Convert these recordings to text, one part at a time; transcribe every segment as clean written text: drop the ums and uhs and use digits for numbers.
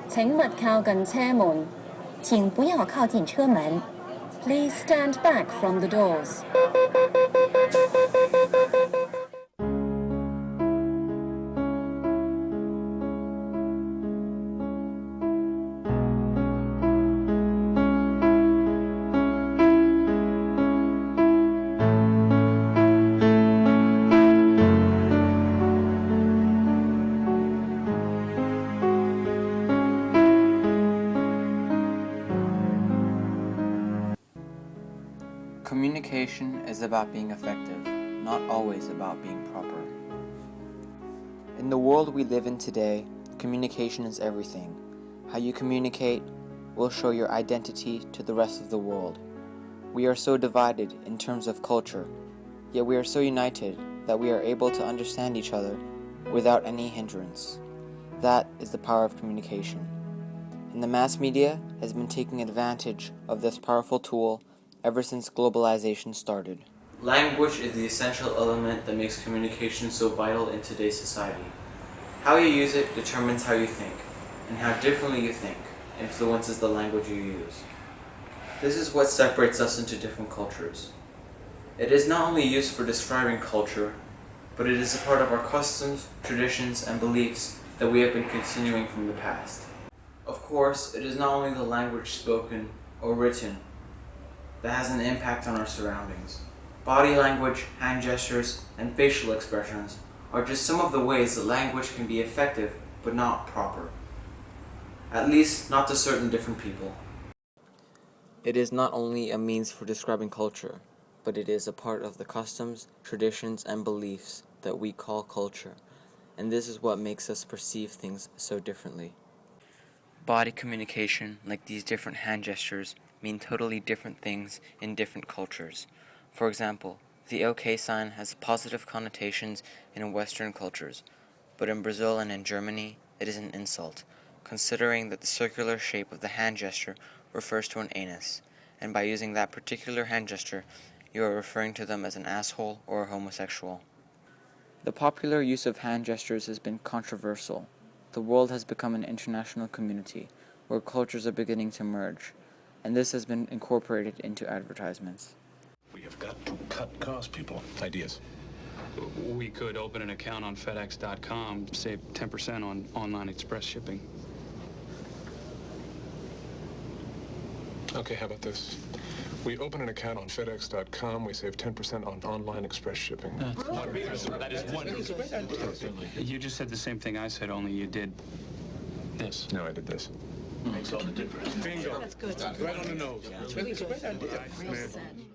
請勿靠近車門，請不要靠近車門。Please stand back from the doors. Communication is about being effective, not always about being proper. In the world we live in today, communication is everything. How you communicate will show your identity to the rest of the world. We are so divided in terms of culture, yet we are so united that we are able to understand each other without any hindrance. That is the power of communication. And the mass media has been taking advantage of this powerful tool ever since globalization started. Language is the essential element that makes communication so vital in today's society. How you use it determines how you think, and how differently you think influences the language you use. This is what separates us into different cultures. It is not only used for describing culture, but it is a part of our customs, traditions, and beliefs that we have been continuing from the past. Of course, it is not only the language spoken or written that has an impact on our surroundings. Body language, hand gestures, and facial expressions are just some of the ways that language can be effective but not proper. At least, not to certain different people. It is not only a means for describing culture, but it is a part of the customs, traditions, and beliefs that we call culture, and this is what makes us perceive things so differently. Body communication, like these different hand gestures, mean totally different things in different cultures. For example, the OK sign has positive connotations in Western cultures, but in Brazil and in Germany, it is an insult, considering that the circular shape of the hand gesture refers to an anus, and by using that particular hand gesture, you are referring to them as an asshole or a homosexual. The popular use of hand gestures has been controversial. The world has become an international community where cultures are beginning to merge, and this has been incorporated into advertisements. We have got to cut costs, people. Ideas. We could open an account on FedEx.com, save 10% on online express shipping. Okay, how about this? We open an account on FedEx.com, we save 10% on online express shipping. That is wonderful. You just said the same thing I said, only you did this. No, I did this. Makes all the difference. Bingo. That's good. Right on the nose. That's really good. Great idea, man.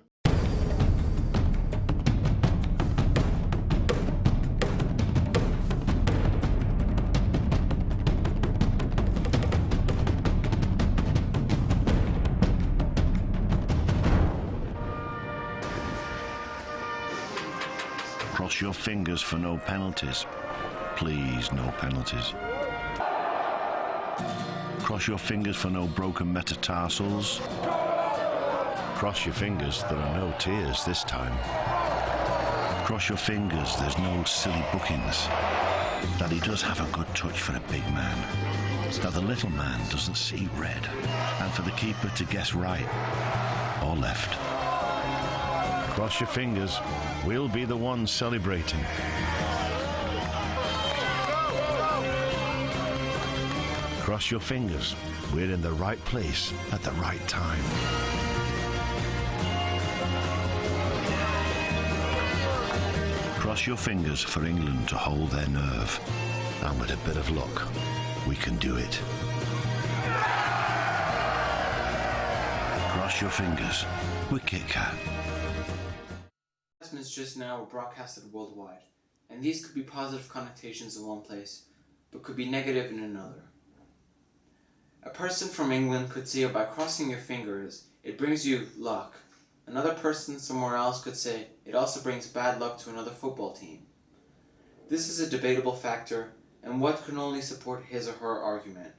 Cross your fingers for no penalties. Please, no penalties. Cross your fingers for no broken metatarsals. Cross your fingers, there are no tears this time. Cross your fingers, there's no silly bookings. Daddy does have a good touch for a big man. Now the little man doesn't see red. And for the keeper to guess right or left. Cross your fingers, we'll be the ones celebrating. Cross your fingers, we're in the right place at the right time. Cross your fingers for England to hold their nerve. And with a bit of luck, we can do it. Cross your fingers with Kit Kat. Announcements just now were broadcasted worldwide, and these could be positive connotations in one place, but could be negative in another. A person from England could say by crossing your fingers, it brings you luck. Another person somewhere else could say it also brings bad luck to another football team. This is a debatable factor, and what can only support his or her argument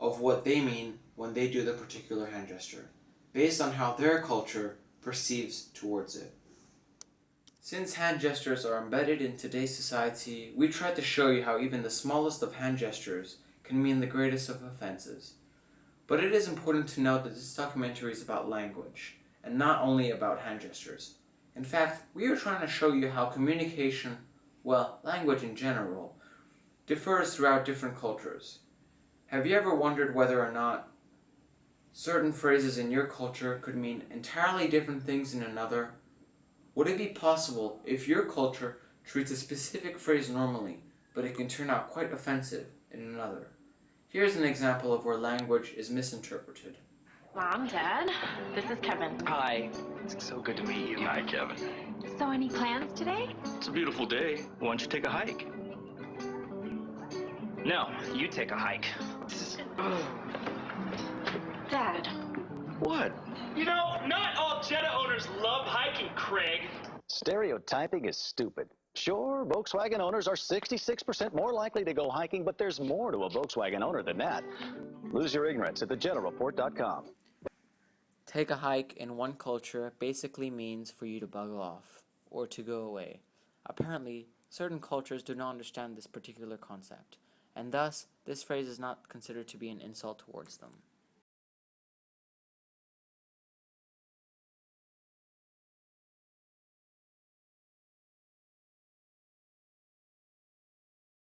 of what they mean when they do the particular hand gesture, based on how their culture perceives towards it. Since hand gestures are embedded in today's society, we tried to show you how even the smallest of hand gestures can mean the greatest of offenses. But it is important to note that this documentary is about language, and not only about hand gestures. In fact, we are trying to show you how communication, well, language in general, differs throughout different cultures. Have you ever wondered whether or not certain phrases in your culture could mean entirely different things in another? Would it be possible if your culture treats a specific phrase normally, but it can turn out quite offensive in another? Here's an example of where language is misinterpreted. Mom, Dad, this is Kevin. Hi. It's so good to meet you. Hi, Kevin. So any plans today? It's a beautiful day. Why don't you take a hike? No, you take a hike. Dad. What? You know, not all Jetta owners love hiking, Craig. Stereotyping is stupid. Sure, Volkswagen owners are 66% more likely to go hiking, but there's more to a Volkswagen owner than that. Lose your ignorance at thejettareport.com. Take a hike in one culture basically means for you to bug off, or to go away. Apparently, certain cultures do not understand this particular concept, and thus, this phrase is not considered to be an insult towards them.